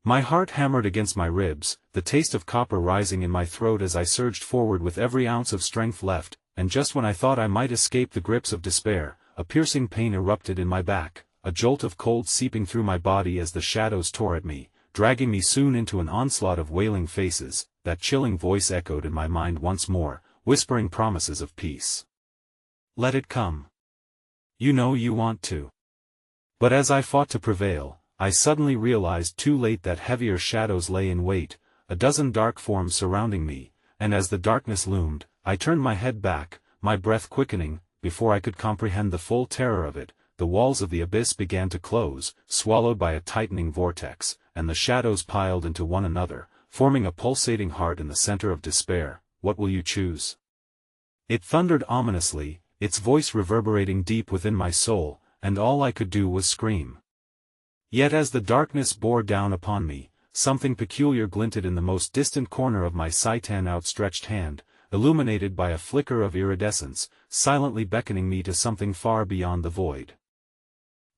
My heart hammered against my ribs, the taste of copper rising in my throat as I surged forward with every ounce of strength left, and just when I thought I might escape the grips of despair, a piercing pain erupted in my back, a jolt of cold seeping through my body as the shadows tore at me, dragging me soon into an onslaught of wailing faces. That chilling voice echoed in my mind once more, whispering promises of peace. "Let it come. You know you want to." But as I fought to prevail, I suddenly realized too late that heavier shadows lay in wait, a dozen dark forms surrounding me, and as the darkness loomed, I turned my head back, my breath quickening. Before I could comprehend the full terror of it, the walls of the abyss began to close, swallowed by a tightening vortex, and the shadows piled into one another, forming a pulsating heart in the center of despair. "What will you choose?" It thundered ominously, its voice reverberating deep within my soul, and all I could do was scream. Yet as the darkness bore down upon me, something peculiar glinted in the most distant corner of my sight, an outstretched hand, illuminated by a flicker of iridescence, silently beckoning me to something far beyond the void.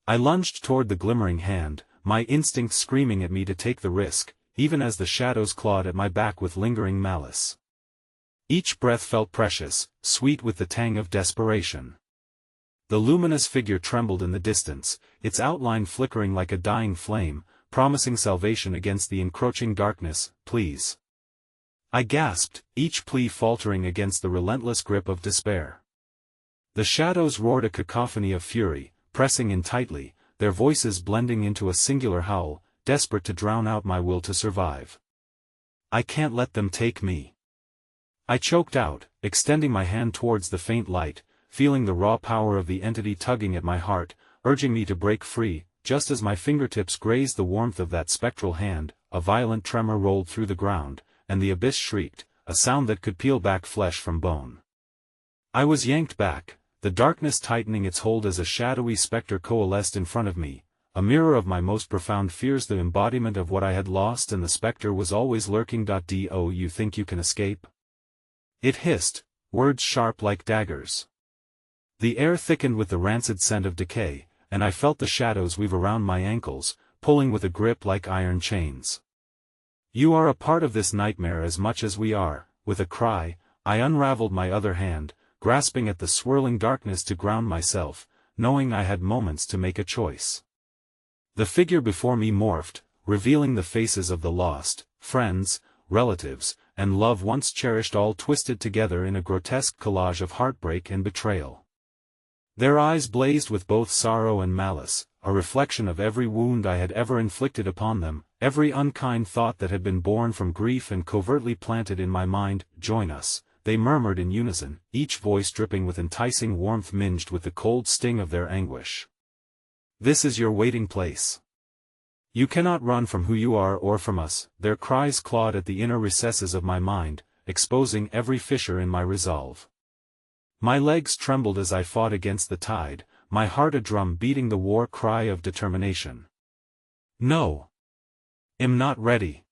I lunged toward the glimmering hand, my instinct screaming at me to take the risk, even as the shadows clawed at my back with lingering malice. Each breath felt precious, sweet with the tang of desperation. The luminous figure trembled in the distance, its outline flickering like a dying flame, promising salvation against the encroaching darkness. "Please," I gasped, each plea faltering against the relentless grip of despair. The shadows roared a cacophony of fury, pressing in tightly, their voices blending into a singular howl, desperate to drown out my will to survive. "I can't let them take me," I choked out, extending my hand towards the faint light, feeling the raw power of the entity tugging at my heart, urging me to break free. Just as my fingertips grazed the warmth of that spectral hand, a violent tremor rolled through the ground, and the abyss shrieked, a sound that could peel back flesh from bone. I was yanked back, the darkness tightening its hold as a shadowy specter coalesced in front of me, a mirror of my most profound fears, the embodiment of what I had lost, and the specter was always lurking. Do you think you can escape? It hissed, words sharp like daggers. The air thickened with the rancid scent of decay, and I felt the shadows weave around my ankles, pulling with a grip like iron chains. You are a part of this nightmare as much as we are. With a cry, I unraveled my other hand, grasping at the swirling darkness to ground myself, knowing I had moments to make a choice. The figure before me morphed, revealing the faces of the lost, friends, relatives, and love once cherished, all twisted together in a grotesque collage of heartbreak and betrayal. Their eyes blazed with both sorrow and malice, a reflection of every wound I had ever inflicted upon them, every unkind thought that had been born from grief and covertly planted in my mind. Join us, they murmured in unison, each voice dripping with enticing warmth minged with the cold sting of their anguish. This is your waiting place. You cannot run from who you are or from us. Their cries clawed at the inner recesses of my mind, exposing every fissure in my resolve. My legs trembled as I fought against the tide, my heart a drum beating the war cry of determination. No. Am not ready.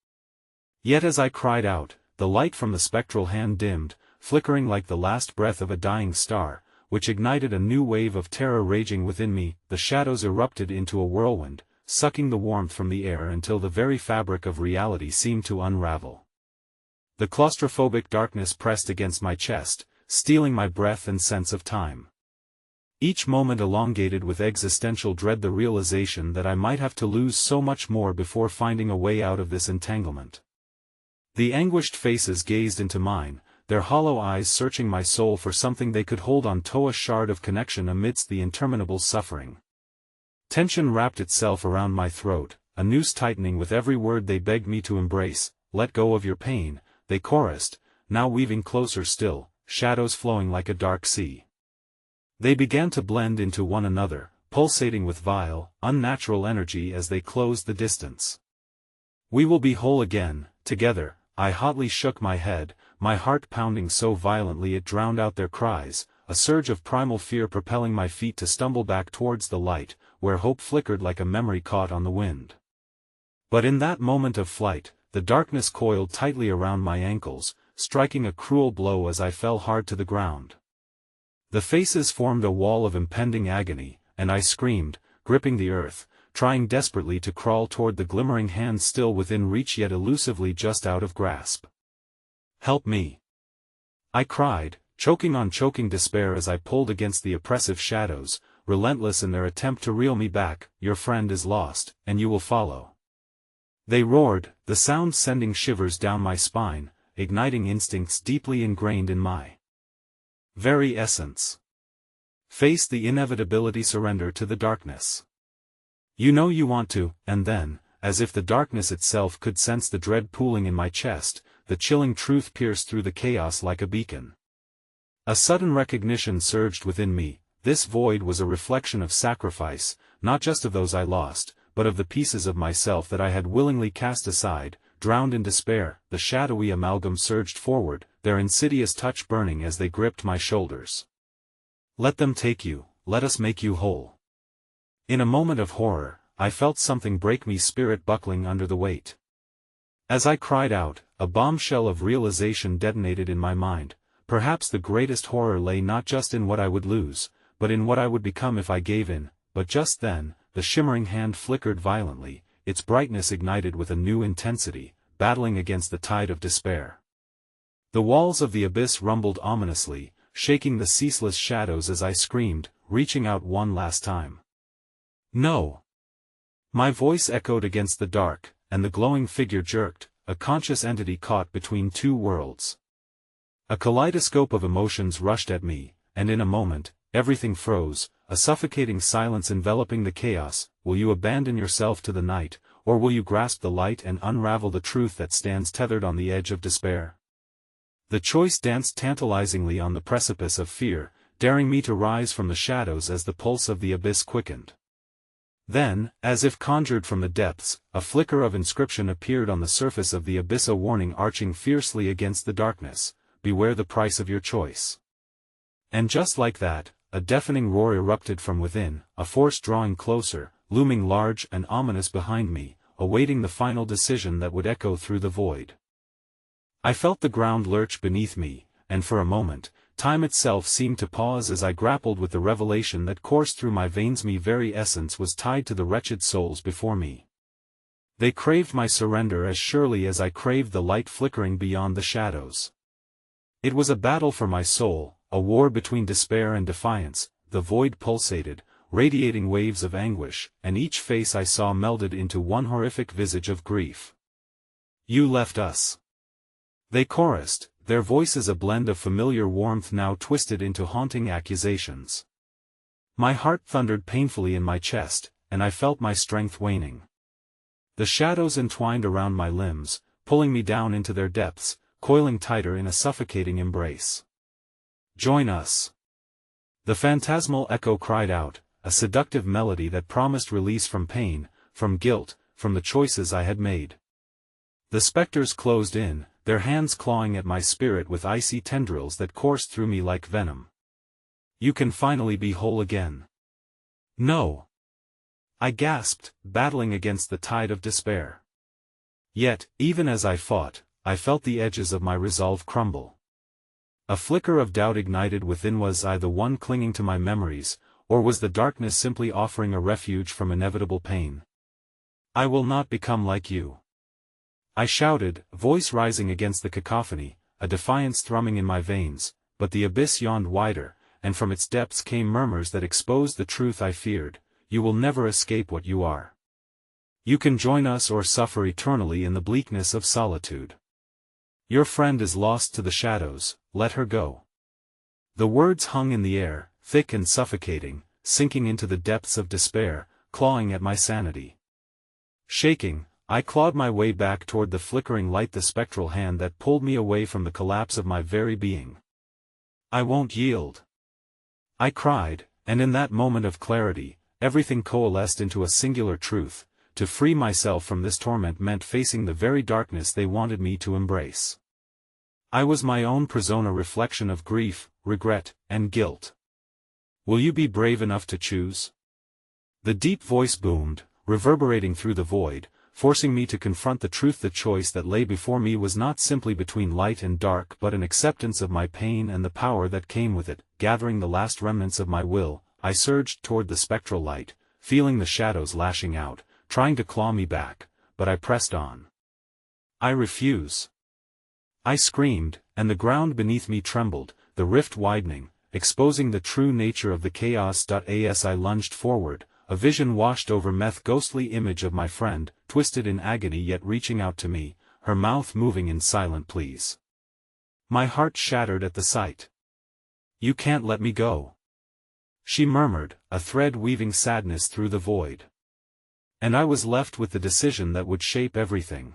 Yet as I cried out, the light from the spectral hand dimmed, flickering like the last breath of a dying star, which ignited a new wave of terror raging within me. The shadows erupted into a whirlwind, sucking the warmth from the air until the very fabric of reality seemed to unravel. The claustrophobic darkness pressed against my chest, stealing my breath and sense of time. Each moment elongated with existential dread, the realization that I might have to lose so much more before finding a way out of this entanglement. The anguished faces gazed into mine, their hollow eyes searching my soul for something they could hold on to, a shard of connection amidst the interminable suffering. Tension wrapped itself around my throat, a noose tightening with every word they begged me to embrace. Let go of your pain, they chorused, now weaving closer still, shadows flowing like a dark sea. They began to blend into one another, pulsating with vile, unnatural energy as they closed the distance. We will be whole again, together. I hotly shook my head, my heart pounding so violently it drowned out their cries, a surge of primal fear propelling my feet to stumble back towards the light, where hope flickered like a memory caught on the wind. But in that moment of flight, the darkness coiled tightly around my ankles, striking a cruel blow as I fell hard to the ground. The faces formed a wall of impending agony, and I screamed, gripping the earth, trying desperately to crawl toward the glimmering hands still within reach yet elusively just out of grasp. Help me! I cried, choking on choking despair as I pulled against the oppressive shadows, relentless in their attempt to reel me back. Your friend is lost, and you will follow. They roared, the sound sending shivers down my spine, igniting instincts deeply ingrained in my very essence. Face the inevitability, surrender to the darkness. You know you want to, and then, as if the darkness itself could sense the dread pooling in my chest, the chilling truth pierced through the chaos like a beacon. A sudden recognition surged within me. This void was a reflection of sacrifice, not just of those I lost, but of the pieces of myself that I had willingly cast aside. Drowned in despair, the shadowy amalgam surged forward, their insidious touch burning as they gripped my shoulders. Let them take you, let us make you whole. In a moment of horror, I felt something break me, spirit buckling under the weight. As I cried out, a bombshell of realization detonated in my mind. Perhaps the greatest horror lay not just in what I would lose, but in what I would become if I gave in. But just then, the shimmering hand flickered violently, its brightness ignited with a new intensity, battling against the tide of despair. The walls of the abyss rumbled ominously, shaking the ceaseless shadows as I screamed, reaching out one last time. No! My voice echoed against the dark, and the glowing figure jerked, a conscious entity caught between two worlds. A kaleidoscope of emotions rushed at me, and in a moment, everything froze, a suffocating silence enveloping the chaos. Will you abandon yourself to the night, or will you grasp the light and unravel the truth that stands tethered on the edge of despair? The choice danced tantalizingly on the precipice of fear, daring me to rise from the shadows as the pulse of the abyss quickened. Then, as if conjured from the depths, a flicker of inscription appeared on the surface of the abyss, a warning arching fiercely against the darkness: beware the price of your choice. And just like that, a deafening roar erupted from within, a force drawing closer, looming large and ominous behind me, awaiting the final decision that would echo through the void. I felt the ground lurch beneath me, and for a moment, time itself seemed to pause as I grappled with the revelation that coursed through my veins. My very essence was tied to the wretched souls before me. They craved my surrender as surely as I craved the light flickering beyond the shadows. It was a battle for my soul, a war between despair and defiance. The void pulsated, radiating waves of anguish, and each face I saw melded into one horrific visage of grief. "You left us," they chorused, their voices a blend of familiar warmth now twisted into haunting accusations. My heart thundered painfully in my chest, and I felt my strength waning. The shadows entwined around my limbs, pulling me down into their depths, coiling tighter in a suffocating embrace. "Join us!" the phantasmal echo cried out, a seductive melody that promised release from pain, from guilt, from the choices I had made. The specters closed in, their hands clawing at my spirit with icy tendrils that coursed through me like venom. "You can finally be whole again." "No!" I gasped, battling against the tide of despair. Yet, even as I fought, I felt the edges of my resolve crumble. A flicker of doubt ignited within. Was I the one clinging to my memories, or was the darkness simply offering a refuge from inevitable pain? "I will not become like you," I shouted, voice rising against the cacophony, a defiance thrumming in my veins. But the abyss yawned wider, and from its depths came murmurs that exposed the truth I feared: "You will never escape what you are. You can join us or suffer eternally in the bleakness of solitude. Your friend is lost to the shadows, let her go." The words hung in the air, thick and suffocating, sinking into the depths of despair, clawing at my sanity. Shaking, I clawed my way back toward the flickering light, the spectral hand that pulled me away from the collapse of my very being. "I won't yield," I cried, and in that moment of clarity, everything coalesced into a singular truth: to free myself from this torment meant facing the very darkness they wanted me to embrace. I was my own prisoner, a reflection of grief, regret, and guilt. "Will you be brave enough to choose?" The deep voice boomed, reverberating through the void, forcing me to confront the truth. The choice that lay before me was not simply between light and dark, but an acceptance of my pain and the power that came with it. Gathering the last remnants of my will, I surged toward the spectral light, feeling the shadows lashing out, trying to claw me back, but I pressed on. "I refuse!" I screamed, and the ground beneath me trembled, the rift widening, exposing the true nature of the chaos. As I lunged forward, a vision washed over me, ghostly image of my friend, twisted in agony yet reaching out to me, her mouth moving in silent pleas. My heart shattered at the sight. "You can't let me go," she murmured, a thread weaving sadness through the void. And I was left with the decision that would shape everything.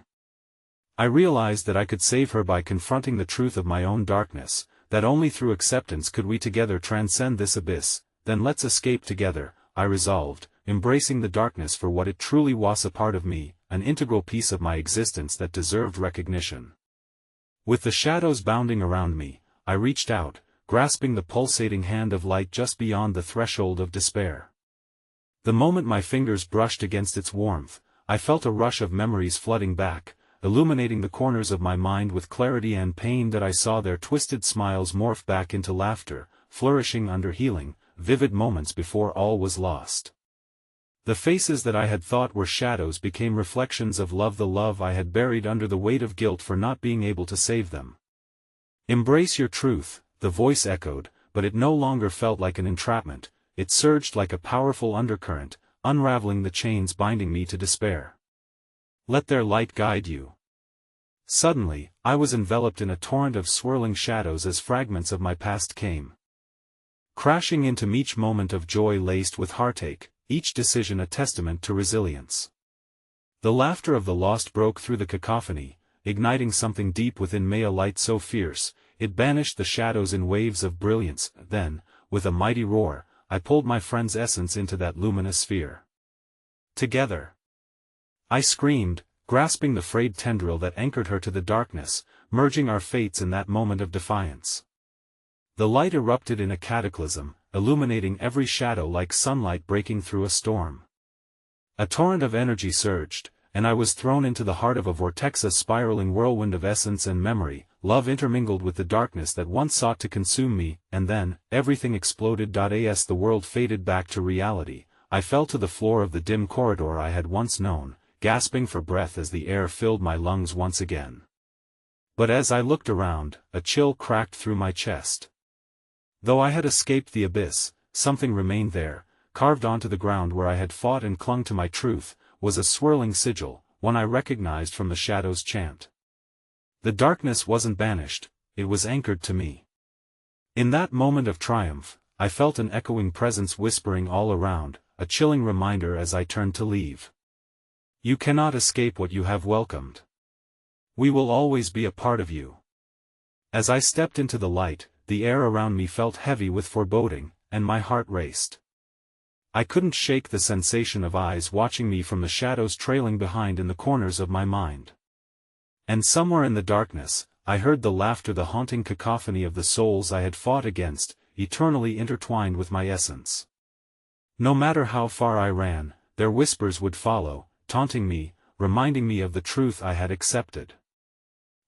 I realized that I could save her by confronting the truth of my own darkness, that only through acceptance could we together transcend this abyss. "Then let's escape together," I resolved, embracing the darkness for what it truly was: a part of me, an integral piece of my existence that deserved recognition. With the shadows bounding around me, I reached out, grasping the pulsating hand of light just beyond the threshold of despair. The moment my fingers brushed against its warmth, I felt a rush of memories flooding back, illuminating the corners of my mind with clarity and pain. That I saw their twisted smiles morph back into laughter, flourishing under healing, vivid moments before all was lost. The faces that I had thought were shadows became reflections of love, the love I had buried under the weight of guilt for not being able to save them. "Embrace your truth," the voice echoed, but it no longer felt like an entrapment. It surged like a powerful undercurrent, unraveling the chains binding me to despair. "Let their light guide you." Suddenly, I was enveloped in a torrent of swirling shadows as fragments of my past came crashing into me, each moment of joy laced with heartache, each decision a testament to resilience. The laughter of the lost broke through the cacophony, igniting something deep within me, a light so fierce, it banished the shadows in waves of brilliance. Then, with a mighty roar, I pulled my friend's essence into that luminous sphere. Together. I screamed, grasping the frayed tendril that anchored her to the darkness, merging our fates in that moment of defiance. The light erupted in a cataclysm, illuminating every shadow like sunlight breaking through a storm. A torrent of energy surged, and I was thrown into the heart of a vortex, a spiraling whirlwind of essence and memory, love intermingled with the darkness that once sought to consume me, and then, everything exploded. As the world faded back to reality, I fell to the floor of the dim corridor I had once known, gasping for breath as the air filled my lungs once again. But as I looked around, a chill cracked through my chest. Though I had escaped the abyss, something remained there, carved onto the ground where I had fought and clung to my truth, was a swirling sigil, one I recognized from the shadow's chant. The darkness wasn't banished, it was anchored to me. In that moment of triumph, I felt an echoing presence whispering all around, a chilling reminder as I turned to leave. You cannot escape what you have welcomed. We will always be a part of you. As I stepped into the light, the air around me felt heavy with foreboding, and my heart raced. I couldn't shake the sensation of eyes watching me from the shadows trailing behind in the corners of my mind. And somewhere in the darkness, I heard the laughter, the haunting cacophony of the souls I had fought against, eternally intertwined with my essence. No matter how far I ran, their whispers would follow, taunting me, reminding me of the truth I had accepted.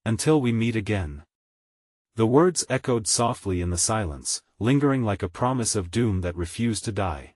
Until we meet again. The words echoed softly in the silence, lingering like a promise of doom that refused to die.